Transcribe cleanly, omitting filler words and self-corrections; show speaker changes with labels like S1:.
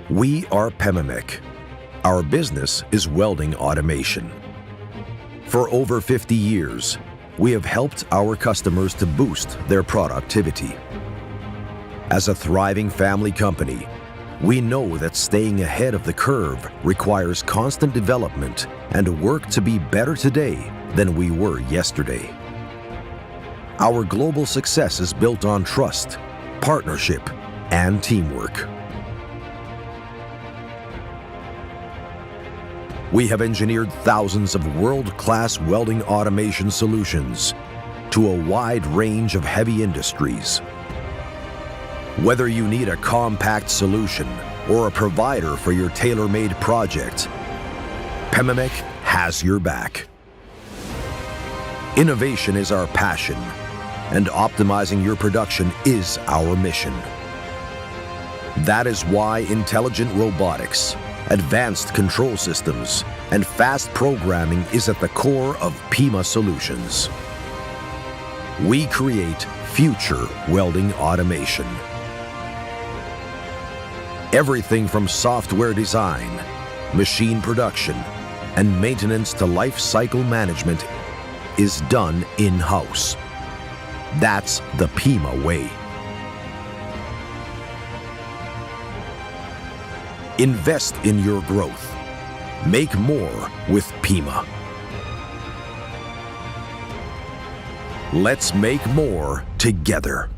S1: We are Pemamek. Our business is welding automation. For over 50 years, we have helped our customers to boost their productivity. As a thriving family company, we know that staying ahead of the curve requires constant development and work to be better today than we were yesterday. Our global success is built on trust, partnership, and teamwork. We have engineered thousands of world-class welding automation solutions to a wide range of heavy industries. Whether you need a compact solution or a provider for your tailor-made project, Pemamek has your back. Innovation is our passion, and optimizing your production is our mission. That is why intelligent robotics, advanced control systems, and fast programming is at the core of Pema Solutions. We create future welding automation. Everything from software design, machine production, and maintenance to life cycle management is done in-house. That's the Pema way. Invest in your growth. Make more with Pema. Let's make more together.